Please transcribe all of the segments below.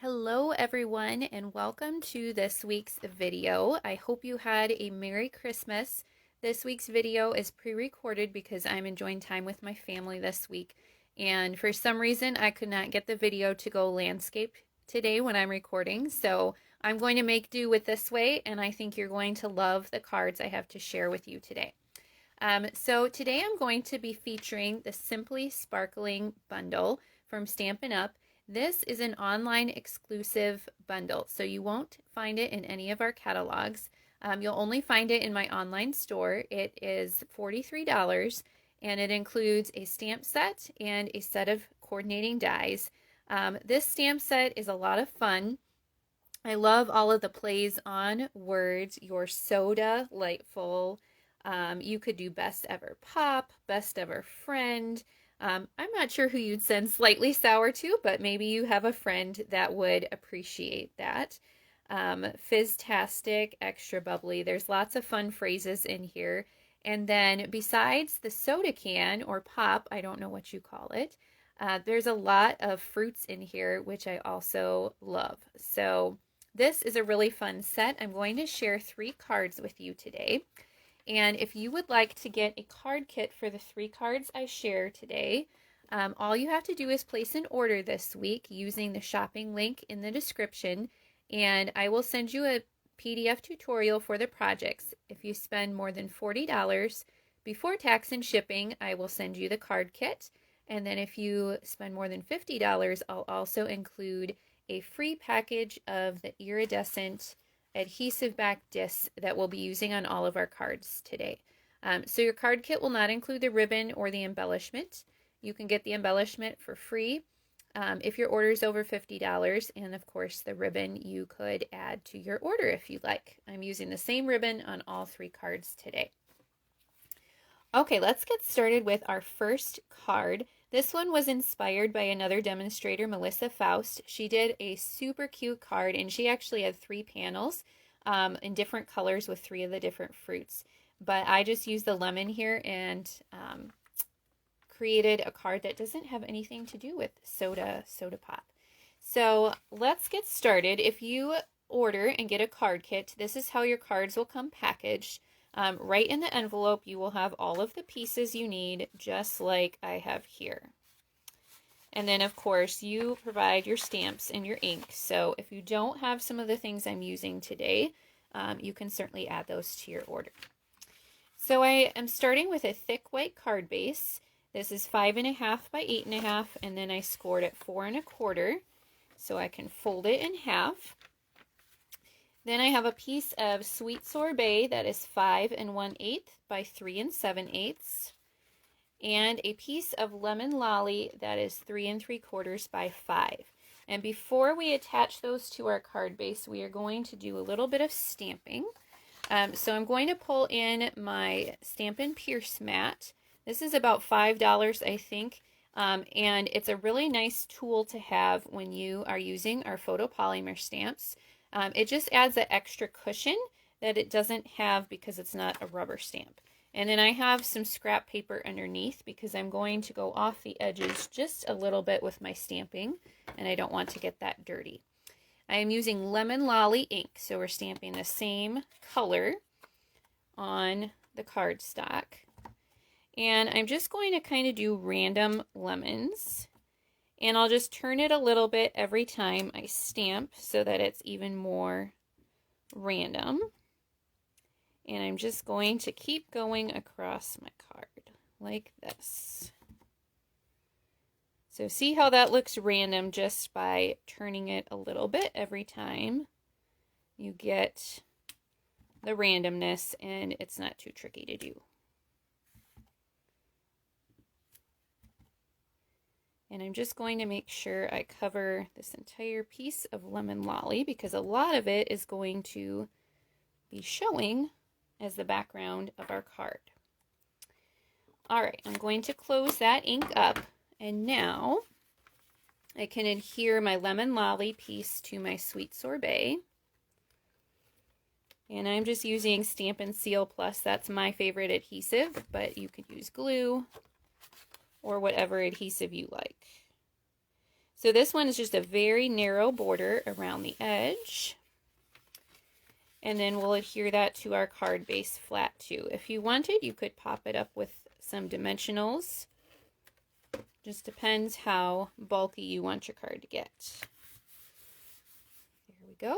Hello everyone and welcome to this week's video. I hope you had a Merry Christmas. This week's video is pre-recorded because I'm enjoying time with my family this week, and for some reason I could not get the video to go landscape today when I'm recording, so I'm going to make do with this way, and I think you're going to love the cards I have to share with you today. So today I'm going to be featuring the Simply Sparkling bundle from Stampin' Up. This is an online exclusive bundle, so you won't find it in any of our catalogs. You'll only find it in my online store. It is $43, and it includes a stamp set and a set of coordinating dies. This stamp set is a lot of fun. I love all of the plays on words. Your soda, lightful. You could do best ever pop, best ever friend. I'm not sure who you'd send slightly sour to, but maybe you have a friend that would appreciate that. Fizztastic, extra bubbly. There's lots of fun phrases in here. And then besides the soda can or pop, I don't know what you call it, there's a lot of fruits in here, which I also love. So this is a really fun set. I'm going to share 3 cards with you today. And if you would like to get a card kit for the 3 cards I share today, all you have to do is place an order this week using the shopping link in the description, and I will send you a PDF tutorial for the projects. If you spend more than $40 before tax and shipping, I will send you the card kit. And then if you spend more than $50, I'll also include a free package of the iridescent adhesive back discs that we'll be using on all of our cards today. So your card kit will not include the ribbon or the embellishment. You can get the embellishment for free if your order is over $50, and of course the ribbon you could add to your order if you like. I'm using the same ribbon on all 3 cards today. Okay, let's get started with our first card. This one was inspired by another demonstrator, Melissa Faust. She did a super cute card, and she actually had 3 panels in different colors with 3 of the different fruits. But I just used the lemon here and created a card that doesn't have anything to do with soda pop. So let's get started. If you order and get a card kit, this is how your cards will come packaged. Right in the envelope, you will have all of the pieces you need, just like I have here. And then, of course, you provide your stamps and your ink. So if you don't have some of the things I'm using today, you can certainly add those to your order. So I am starting with a thick white card base. This is 5.5 by 8.5, and then I scored at 4 1/4, so I can fold it in half. Then I have a piece of sweet sorbet that is 5 1/8 by 3 7/8, and a piece of lemon lolly that is 3 3/4 by 5. And before we attach those to our card base, we are going to do a little bit of stamping. So I'm going to pull in my Stampin' Pierce mat. This is about $5, I think. And it's a really nice tool to have when you are using our photopolymer stamps. It just adds that extra cushion that it doesn't have because it's not a rubber stamp. And then I have some scrap paper underneath because I'm going to go off the edges just a little bit with my stamping, and I don't want to get that dirty. I am using Lemon Lolly ink, so we're stamping the same color on the cardstock. And I'm just going to kind of do random lemons. And I'll just turn it a little bit every time I stamp so that it's even more random. And I'm just going to keep going across my card like this. So see how that looks random just by turning it a little bit every time. You get the randomness, and it's not too tricky to do. And I'm just going to make sure I cover this entire piece of lemon lolly because a lot of it is going to be showing as the background of our card. All right, I'm going to close that ink up, and now I can adhere my lemon lolly piece to my sweet sorbet. And I'm just using Stampin' Seal Plus. That's my favorite adhesive, but you could use glue or whatever adhesive you like. So this one is just a very narrow border around the edge. And then we'll adhere that to our card base flat too. If you wanted, you could pop it up with some dimensionals. Just depends how bulky you want your card to get. There we go.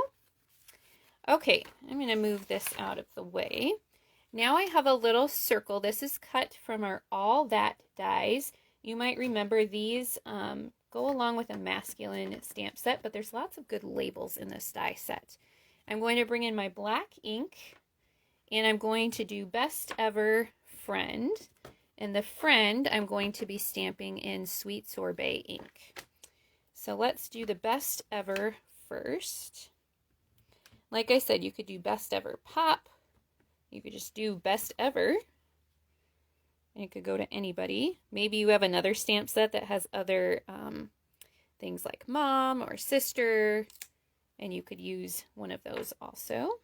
Okay, I'm going to move this out of the way. Now I have a little circle. This is cut from our All That dies. You might remember these go along with a masculine stamp set, but there's lots of good labels in this die set. I'm going to bring in my black ink, and I'm going to do Best Ever Friend. And the friend I'm going to be stamping in Sweet Sorbet ink. So let's do the Best Ever first. Like I said, you could do Best Ever Pop. You could just do Best Ever. And it could go to anybody. Maybe you have another stamp set that has other things like mom or sister. And you could use one of those also.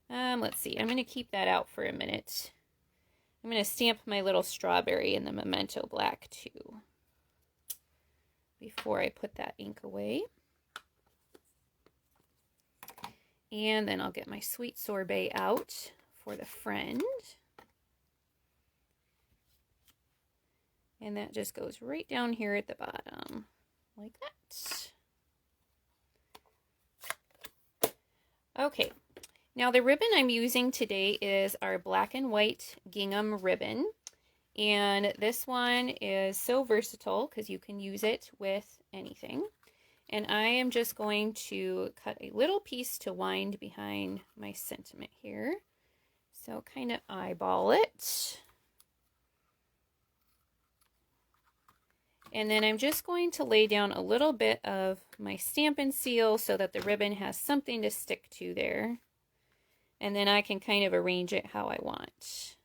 Let's see. I'm going to keep that out for a minute. I'm going to stamp my little strawberry in the Memento Black too, before I put that ink away. And then I'll get my Sweet Sorbet out for the friend. And that just goes right down here at the bottom, like that. Okay, now the ribbon I'm using today is our black and white gingham ribbon. And this one is so versatile because you can use it with anything. And I am just going to cut a little piece to wind behind my sentiment here. So kind of eyeball it. And then I'm just going to lay down a little bit of my Stampin' Seal so that the ribbon has something to stick to there. And then I can kind of arrange it how I want.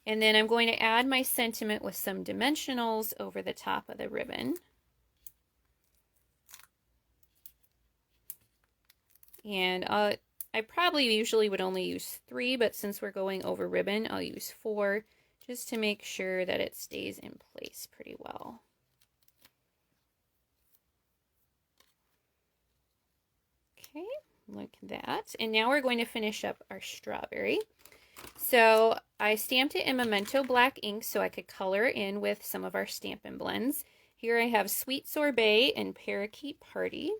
And then I'm going to add my sentiment with some dimensionals over the top of the ribbon. And I probably usually would only use 3, but since we're going over ribbon, I'll use 4. Just to make sure that it stays in place pretty well. Okay, like that. And now we're going to finish up our strawberry. So I stamped it in Memento Black ink so I could color in with some of our Stampin' Blends. Here I have Sweet Sorbet and Parakeet Party.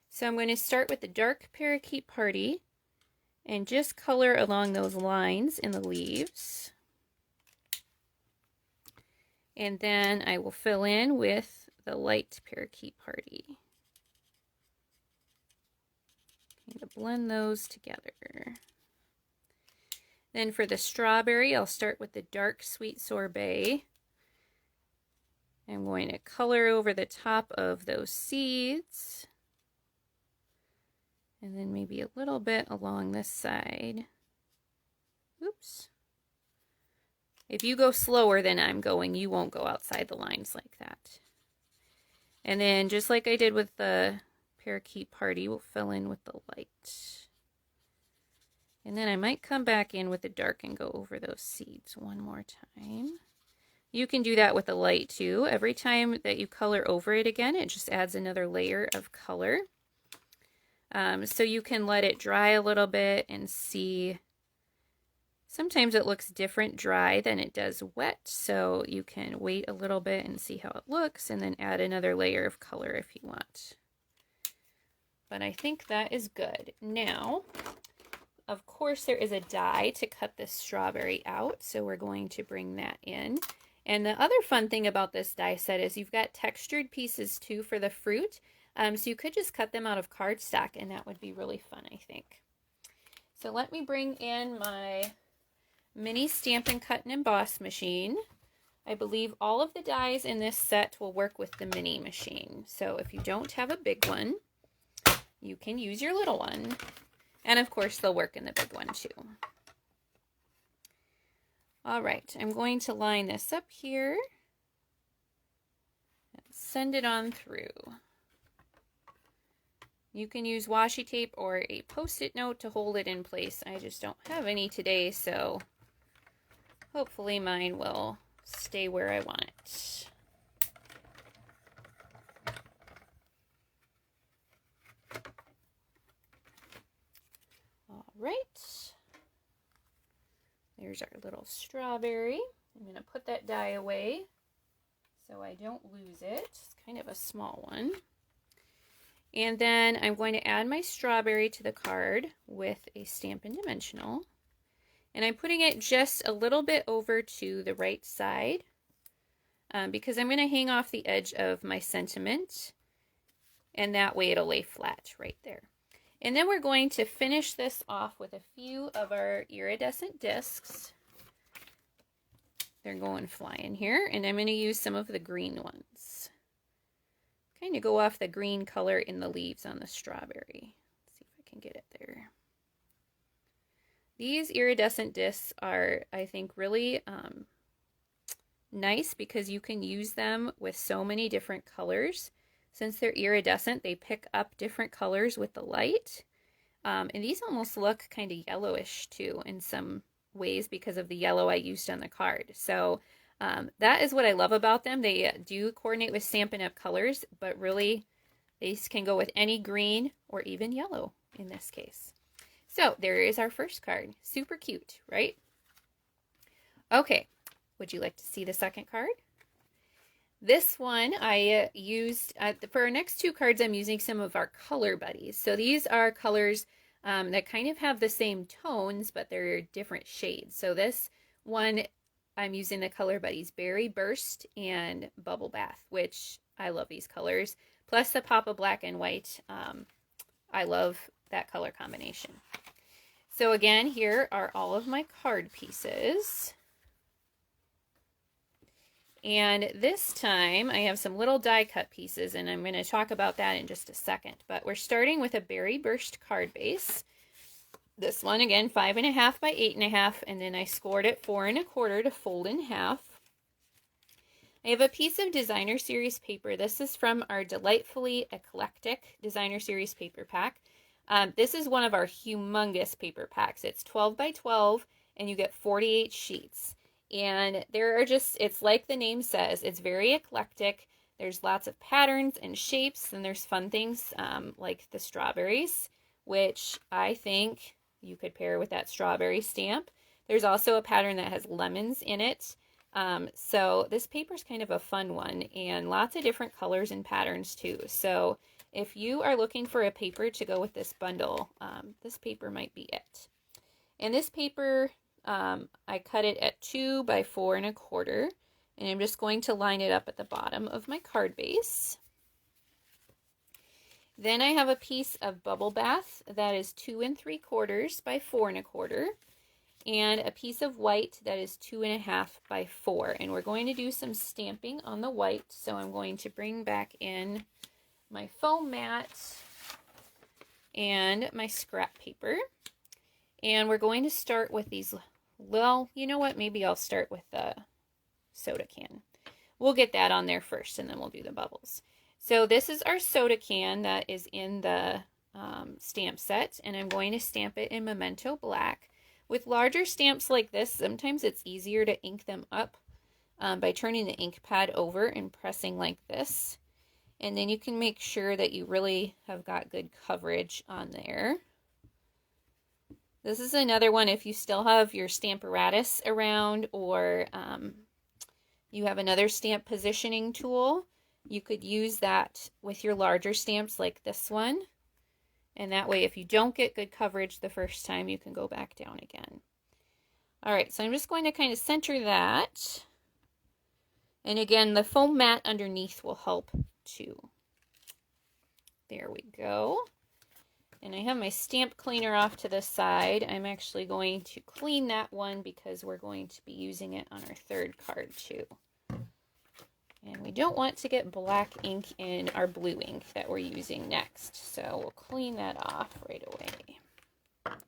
So I'm going to start with the dark Parakeet Party and just color along those lines in the leaves. And then I will fill in with the light Parakeet Party. Okay, to blend those together. Then for the strawberry, I'll start with the dark Sweet Sorbet. I'm going to color over the top of those seeds. And then maybe a little bit along this side. Oops. If you go slower than I'm going, you won't go outside the lines like that. And then just like I did with the Parakeet Party, we'll fill in with the light. And then I might come back in with the dark and go over those seeds one more time. You can do that with the light too. Every time that you color over it again, it just adds another layer of color. So you can let it dry a little bit and see. Sometimes it looks different dry than it does wet, so you can wait a little bit and see how it looks and then add another layer of color if you want. But I think that is good. Now, of course, there is a die to cut this strawberry out, so we're going to bring that in. And the other fun thing about this die set is you've got textured pieces too for the fruit, so you could just cut them out of cardstock and that would be really fun, I think. So let me bring in my mini Stampin' Cut and Emboss machine. I believe all of the dies in this set will work with the mini machine. So if you don't have a big one, you can use your little one. And of course they'll work in the big one too. All right, I'm going to line this up here and send it on through. You can use washi tape or a post-it note to hold it in place. I just don't have any today, so hopefully mine will stay where I want it. All right. There's our little strawberry. I'm going to put that die away so I don't lose it. It's kind of a small one. And then I'm going to add my strawberry to the card with a Stampin' Dimensional. And I'm putting it just a little bit over to the right side because I'm going to hang off the edge of my sentiment. And that way it'll lay flat right there. And then we're going to finish this off with a few of our iridescent discs. They're going flying here. And I'm going to use some of the green ones. Kind of go off the green color in the leaves on the strawberry. Let's see if I can get it there. These iridescent discs are, I think, really nice because you can use them with so many different colors. Since they're iridescent, they pick up different colors with the light. And these almost look kind of yellowish too in some ways because of the yellow I used on the card. So that is what I love about them. They do coordinate with Stampin' Up! Colors, but really these can go with any green or even yellow in this case. So there is our first card. Super cute, right? Okay, would you like to see the second card? This one I used, for our next two cards, I'm using some of our color buddies. So these are colors that kind of have the same tones, but they're different shades. So this one, I'm using the color buddies Berry Burst and Bubble Bath, which I love these colors. Plus the pop of black and white. I love that color combination. So again, here are all of my card pieces. And this time I have some little die cut pieces, and I'm going to talk about that in just a second. But we're starting with a Berry Burst card base. This one, again, 5.5 by 8.5, and then I scored it 4 1/4 to fold in half. I have a piece of Designer Series paper. This is from our Delightfully Eclectic Designer Series paper pack. This is one of our humongous paper packs. It's 12 by 12, and you get 48 sheets. And there are just, it's like the name says, it's very eclectic. There's lots of patterns and shapes, and there's fun things like the strawberries, which I think you could pair with that strawberry stamp. There's also a pattern that has lemons in it. So this paper is kind of a fun one, and lots of different colors and patterns too. So if you are looking for a paper to go with this bundle, this paper might be it. And this paper, I cut it at 2 by 4 1/4, and I'm just going to line it up at the bottom of my card base. Then I have a piece of Bubble Bath that is 2 3/4 by 4 1/4, and a piece of white that is 2.5 by 4. And we're going to do some stamping on the white, so I'm going to bring back in my foam mat and my scrap paper. And we're going to start with these, well, you know what, maybe I'll start with the soda can. We'll get that on there first, and then we'll do the bubbles. So this is our soda can that is in the stamp set, and I'm going to stamp it in Memento Black. With larger stamps like this, sometimes it's easier to ink them up by turning the ink pad over and pressing like this. And then you can make sure that you really have got good coverage on there. This is another one if you still have your Stamparatus around, or you have another stamp positioning tool. You could use that with your larger stamps like this one. And that way, if you don't get good coverage the first time, you can go back down again. All right, so I'm just going to kind of center that. And again, the foam mat underneath will help too. There we go. And I have my stamp cleaner off to the side. I'm actually going to clean that one because we're going to be using it on our third card too. And we don't want to get black ink in our blue ink that we're using next. So we'll clean that off right away.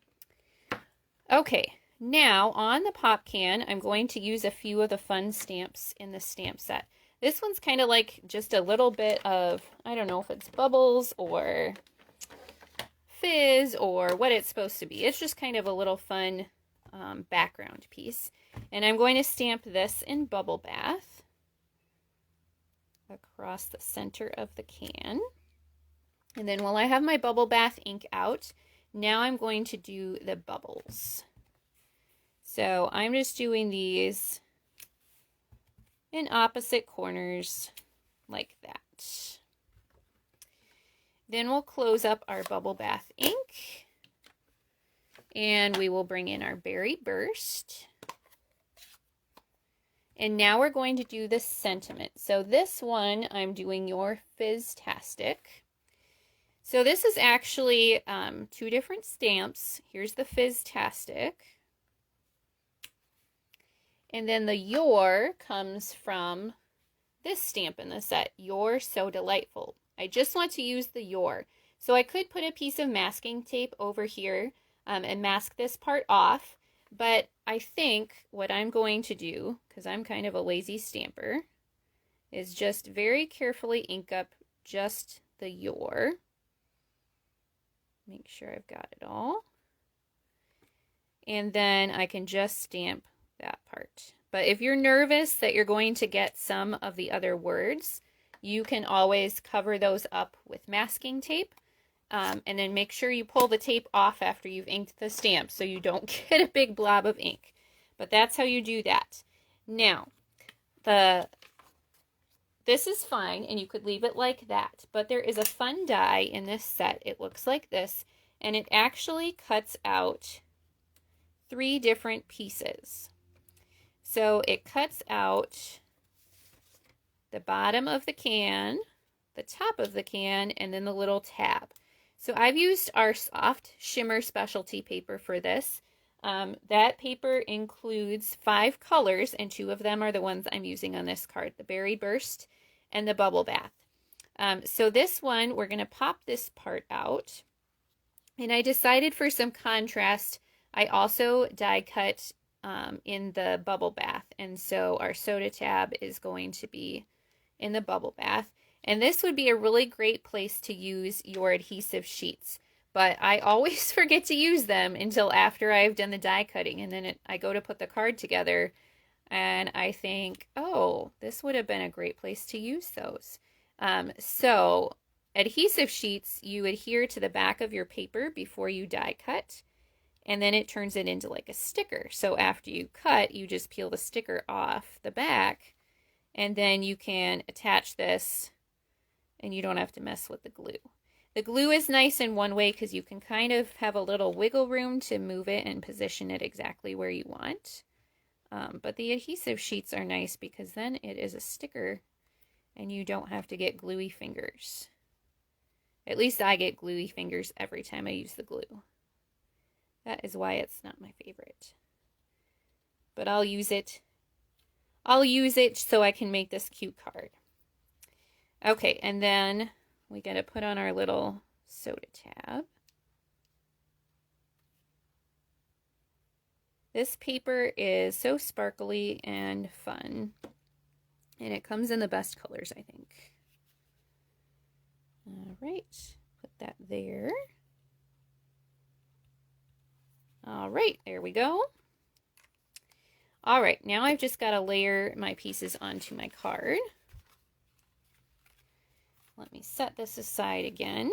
Okay, now on the pop can, I'm going to use a few of the fun stamps in the stamp set. This one's kind of like just a little bit of, I don't know if it's bubbles or fizz or what it's supposed to be. It's just kind of a little fun background piece. And I'm going to stamp this in Bubble Bath across the center of the can. And then while I have my Bubble Bath ink out, now I'm going to do the bubbles. So I'm just doing these in opposite corners like that. Then we'll close up our Bubble Bath ink and we will bring in our Berry Burst. And now we're going to do the sentiment. So this one, I'm doing Your Fizztastic. So this is actually 2 different stamps. Here's the Fizztastic. And then the Your comes from this stamp in the set, You're So Delightful. I just want to use the Your. So I could put a piece of masking tape over here and mask this part off, but I think what I'm going to do, because I'm kind of a lazy stamper, is just very carefully ink up just the Your. Make sure I've got it all. And then I can just stamp that part. But if you're nervous that you're going to get some of the other words, you can always cover those up with masking tape. And then make sure you pull the tape off after you've inked the stamp so you don't get a big blob of ink. But that's how you do that. Now, this is fine, and you could leave it like that. But there is a fun die in this set. It looks like this, and it actually cuts out 3 different pieces. So it cuts out the bottom of the can, the top of the can, and then the little tab. So I've used our soft shimmer specialty paper for this. That paper includes 5 colors, and 2 of them are the ones I'm using on this card, the Berry Burst and the Bubble Bath. So this one, we're going to pop this part out. And I decided for some contrast, I also die cut in the Bubble Bath. And so our soda tab is going to be in the Bubble Bath. And this would be a really great place to use your adhesive sheets. But I always forget to use them until after I've done the die cutting. And then I go to put the card together and I think, oh, this would have been a great place to use those. So adhesive sheets, you adhere to the back of your paper before you die cut. And then it turns it into like a sticker. So after you cut, you just peel the sticker off the back. And then you can attach this and you don't have to mess with the glue. The glue is nice in one way because you can kind of have a little wiggle room to move it and position it exactly where you want. But the adhesive sheets are nice because then it is a sticker and you don't have to get gluey fingers. At least I get gluey fingers every time I use the glue. That is why it's not my favorite. But I'll use it. I'll use it so I can make this cute card. Okay, and then we got to put on our little soda tab. This paper is so sparkly and fun. And it comes in the best colors, I think. All right, put that there. All right, there we go. All right, now I've just got to layer my pieces onto my card. Let me set this aside again.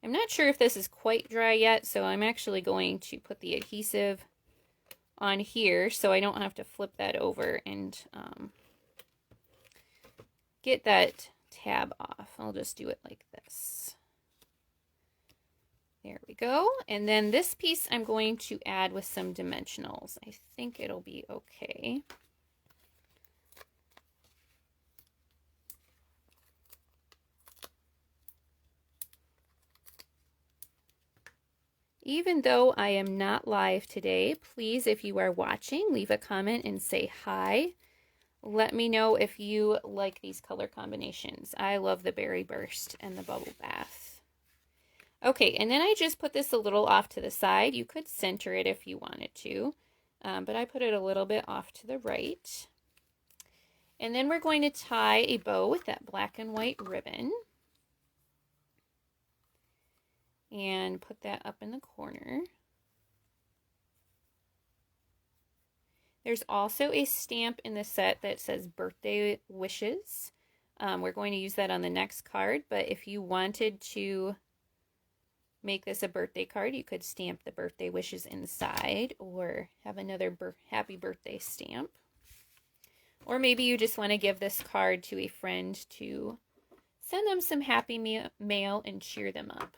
I'm not sure if this is quite dry yet, so I'm actually going to put the adhesive on here so I don't have to flip that over and get that tab off. I'll just do it like this. There we go. And then this piece I'm going to add with some dimensionals. I think it'll be okay. Even though I am not live today, please, if you are watching, leave a comment and say hi. Let me know if you like these color combinations. I love the Berry Burst and the Bubble Bath. Okay, and then I just put this a little off to the side. You could center it if you wanted to, but I put it a little bit off to the right. And then we're going to tie a bow with that black and white ribbon. And put that up in the corner. There's also a stamp in the set that says birthday wishes. We're going to use that on the next card, but if you wanted to make this a birthday card, you could stamp the birthday wishes inside or have another happy birthday stamp. Or maybe you just want to give this card to a friend to send them some happy mail and cheer them up.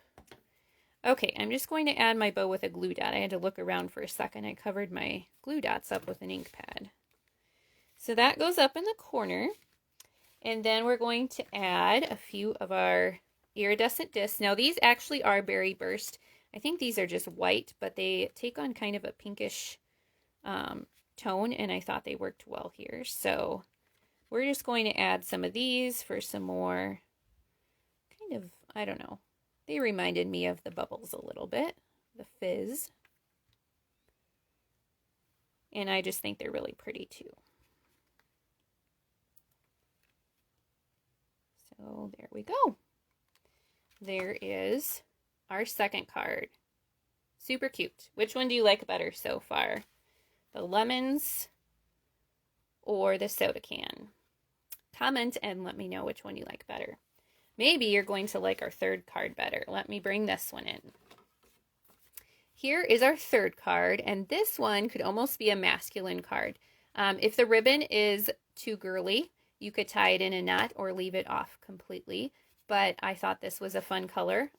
Okay, I'm just going to add my bow with a glue dot. I had to look around for a second. I covered my glue dots up with an ink pad. So that goes up in the corner. And then we're going to add a few of our iridescent discs. Now these actually are berry burst. I think these are just white, but they take on kind of a pinkish tone, and I thought they worked well here. So we're just going to add some of these for some more kind of, I don't know. They reminded me of the bubbles a little bit, the fizz. And I just think they're really pretty too. So there we go. There is our second card. Super cute. Which one do you like better so far? The lemons or the soda can? Comment and let me know which one you like better. Maybe you're going to like our third card better. Let me bring this one in. Here is our third card, and this one could almost be a masculine card. If the ribbon is too girly, you could tie it in a knot or leave it off completely, but I thought this was a fun color.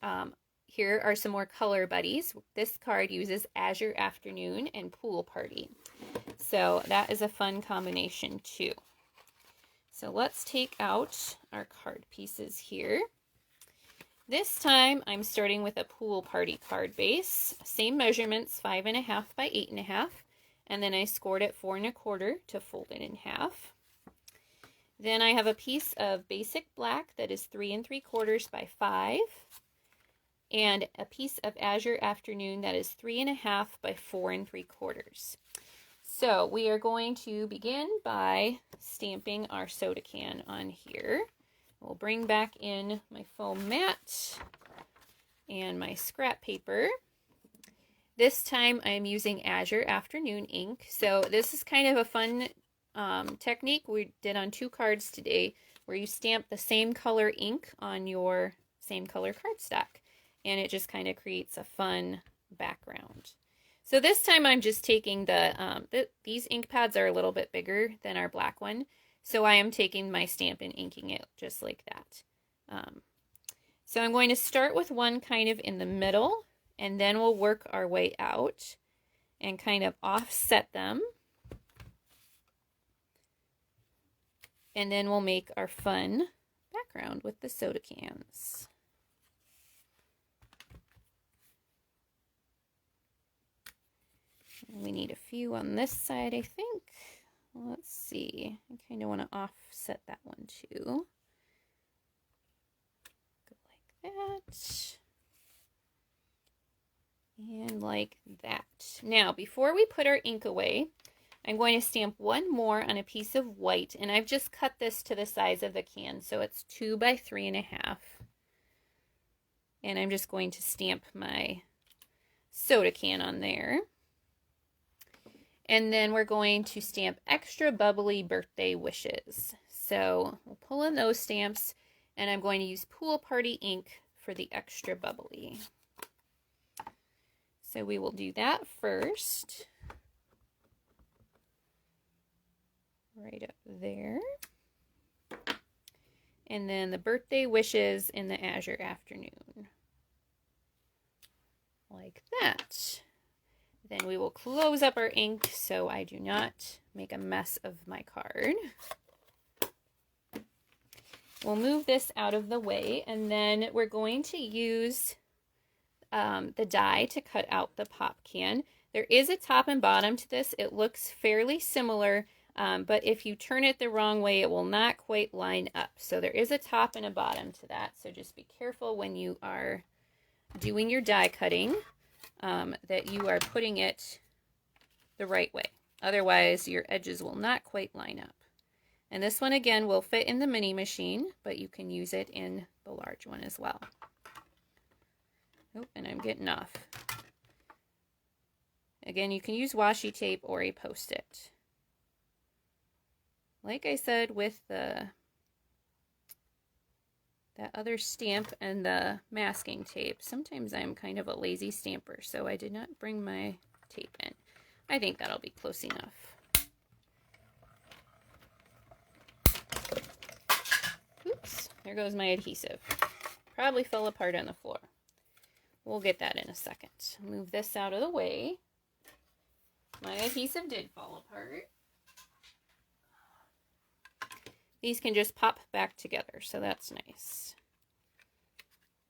Here are some more color buddies. This card uses Azure Afternoon and Pool Party. So that is a fun combination too. So let's take out our card pieces here. This time I'm starting with a Pool Party card base. Same measurements, 5.5 by 8.5. And then I scored it 4 1/4 to fold it in half. Then I have a piece of basic black that is 3 3/4 by 5. And a piece of Azure Afternoon that is 3.5 by 4 3/4. So we are going to begin by stamping our soda can on here. We'll bring back in my foam mat and my scrap paper. This time I'm using Azure Afternoon ink. So this is kind of a fun technique we did on 2 cards today, where you stamp the same color ink on your same color cardstock, and it just kind of creates a fun background. So this time I'm just taking these ink pads are a little bit bigger than our black one, so I am taking my stamp and inking it just like that. So I'm going to start with one kind of in the middle, and then we'll work our way out and kind of offset them. And then we'll make our fun background with the soda cans. And we need a few on this side, I think. Let's see. I kind of want to offset that one too. Go like that. And like that. Now, before we put our ink away, I'm going to stamp one more on a piece of white, and I've just cut this to the size of the can, so it's 2 by 3.5. And I'm just going to stamp my soda can on there. And then we're going to stamp extra bubbly birthday wishes. So we'll pull in those stamps, and I'm going to use Pool Party ink for the extra bubbly. So we will do that first. Right up there. And then the birthday wishes in the Azure Afternoon. Like that. Then we will close up our ink so I do not make a mess of my card. We'll move this out of the way, and then we're going to use the die to cut out the pop can. There is a top and bottom to this. It looks fairly similar, but if you turn it the wrong way, it will not quite line up. So there is a top and a bottom to that. So just be careful when you are doing your die cutting that you are putting it the right way. Otherwise, your edges will not quite line up. And this one, again, will fit in the mini machine, but you can use it in the large one as well. Oh, and I'm getting off. Again, you can use washi tape or a Post-it. like I said with that other stamp and the masking tape, sometimes I'm kind of a lazy stamper, so I did not bring my tape in. I think that'll be close enough. Oops, there goes my adhesive. Probably fell apart on the floor. We'll get that in a second. Move this out of the way. My adhesive did fall apart. These can just pop back together, so that's nice.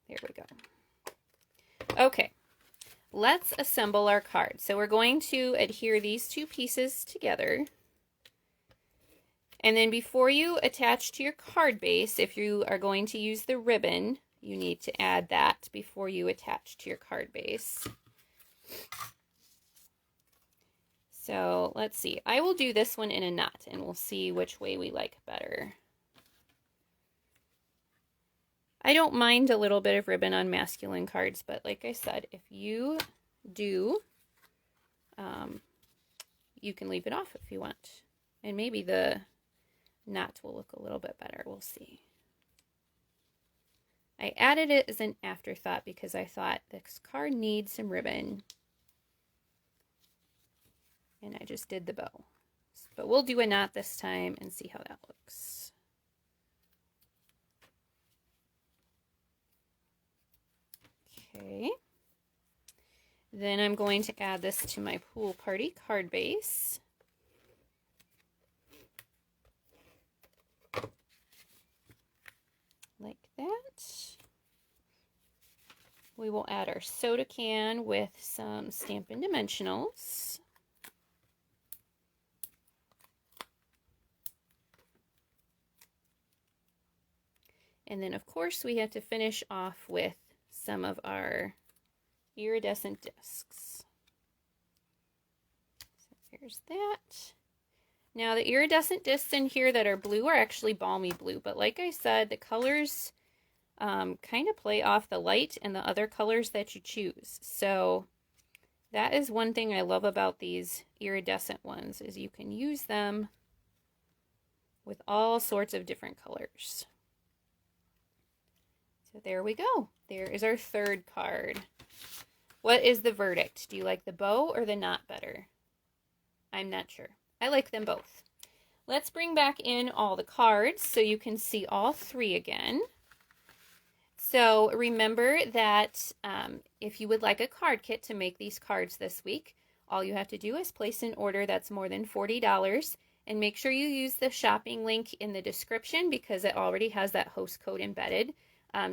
There we go. Okay, let's assemble our card. So we're going to adhere these two pieces together. And then before you attach to your card base, if you are going to use the ribbon, you need to add that before you attach to your card base. So let's see. I will do this one in a knot and we'll see which way we like better. I don't mind a little bit of ribbon on masculine cards, but like I said, if you do, you can leave it off if you want. And maybe the knot will look a little bit better. We'll see. I added it as an afterthought because I thought this card needs some ribbon. And I just did the bow. But we'll do a knot this time and see how that looks. Okay. Then I'm going to add this to my pool party card base. Like that. We will add our soda can with some Stampin' Dimensionals. And then, of course, we have to finish off with some of our iridescent discs. So there's that. Now, the iridescent discs in here that are blue are actually balmy blue, but like I said, the colors kind of play off the light and the other colors that you choose. So that is one thing I love about these iridescent ones, is you can use them with all sorts of different colors. So there we go. There is our third card. What is the verdict? Do you like the bow or the knot better? I'm not sure. I like them both. Let's bring back in all the cards so you can see all three again. So remember that if you would like a card kit to make these cards this week, all you have to do is place an order that's more than $40, and make sure you use the shopping link in the description because it already has that host code embedded.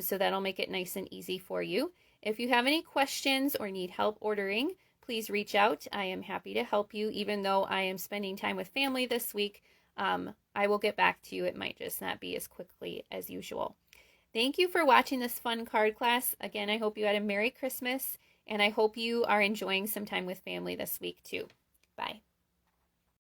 So that'll make it nice and easy for you. If you have any questions or need help ordering, please reach out. I am happy to help you. Even though I am spending time with family this week, I will get back to you. It might just not be as quickly as usual. Thank you for watching this fun card class. Again, I hope you had a Merry Christmas, and I hope you are enjoying some time with family this week too.